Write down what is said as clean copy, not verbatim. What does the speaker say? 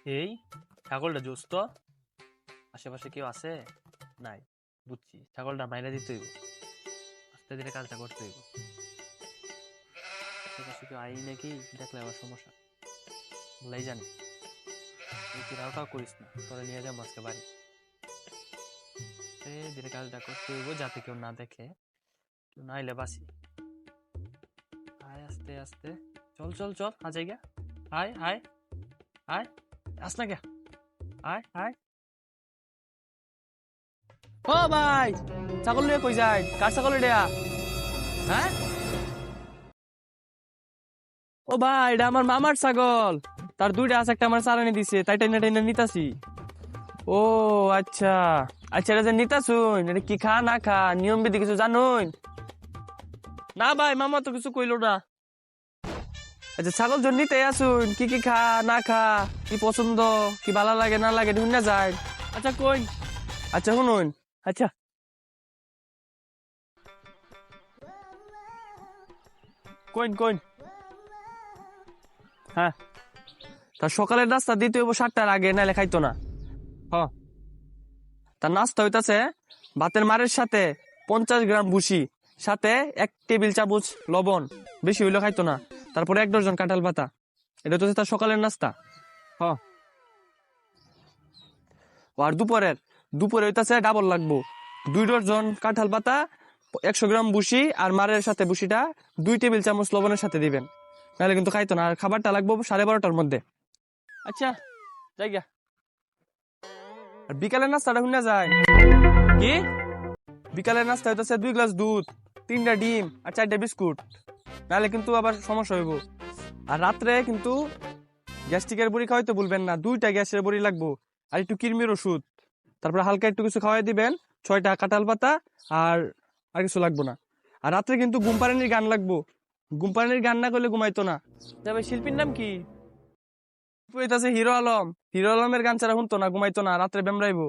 এই ছাগলটা জোস তো, আশেপাশে কেউ আছে? নাই, বুঝছি ছাগলটা মাইরা দিতে হইব, আস্তে ধীরে কাজটা করতে হইব। আশেপাশে কেউ আই নাকি, দেখলে আবার সমস্যা, বলাই জানি। তুই রাওটাও করিস না, তোরা নিয়ে যাবো আজকে বাড়ি। আস্তে ধীরে কাজটা করতে হইব যাতে কেউ না দেখে, কেউ না এলে বাসি। আয় আস্তে আস্তে, চল চল চল, আ জায়গা, আয় আয় আয়, আস না কে, আয় আয়। ও ভাই, ছাগল নিয়ে কই যায়? কার ছাগল এটা? হ্যাঁ, ও ভাই, এটা আমার মামার ছাগল। তার দুইটা আছে, একটা আমার চালানি দিছে, তাই টাইনা টাইনা নিতাছি। ও আচ্ছা, আচ্ছা, এটা যে নিতাছুন, এটা কি খা না খা, নিয়ম বিধি কিছু জানুন? না ভাই, মামা তো কিছু কইলো না। আচ্ছা, ছাগল জন নিতে আসুন, কি কি খা না খা, কি পছন্দ, কি ভালো লাগে না লাগে শুনে যায়। আচ্ছা কই, আচ্ছা শুনুন, আচ্ছা কইন কইন। হ্যাঁ, তার সকালের নাস্তা দিতে হইব 7টার আগে, নাইলে খাইতো না। হ, তার নাস্তা হইতাছে ভাতের মারের সাথে 50 গ্রাম ভুসি, সাথে 1 টেবিল চামচ লবণ, বেশি হইলে খাইতো না। তারপরে 1 ডজন কাঁঠাল পাতা, এটা তো তার সকালের নাস্তা। হ, আর দুপুরে হইতাছে ডাবল লাগবো, 2 ডজন কাঁঠাল পাতা, 100 গ্রাম ভুসি, আর মারের সাথে ভুসিটা 2 টেবিল চামচ লবণের সাথে দিবেন, নাহলে কিন্তু খাইতো না। আর খাবারটা লাগবো 12:30টার মধ্যে। আচ্ছা, যাই গা। আর বিকালের নাস্তাটা শুনে যায় কি? বিকালের নাস্তা হইতেছে 2 গ্লাস দুধ, 3টা ডিম আর 4টা বিস্কুট, নাহলে কিন্তু আবার সমস্যা হইব। আর রাত্রে কিন্তু গ্যাস্ট্রিকের বড়ি খাওয়াইতে বলবেন না, 2টা গ্যাসের বড়ি লাগবো, আর একটু কিরমির ওষুধ, তারপরে হালকা একটু কিছু খাওয়াই দিবেন, 6টা কাঁঠাল পাতা, আর আর কিছু লাগবো না। আর রাত্রে কিন্তু ঘুম পাড়ানির গান লাগবো, ঘুম পাড়ানির গান না করলে ঘুমাইতো না। তবে শিল্পীর নাম কি? হইতাছে হিরো আলম। হিরো আলমের গান ছাড়া শুনতো না, ঘুমাইতো না, রাত্রে বেমরাইবো।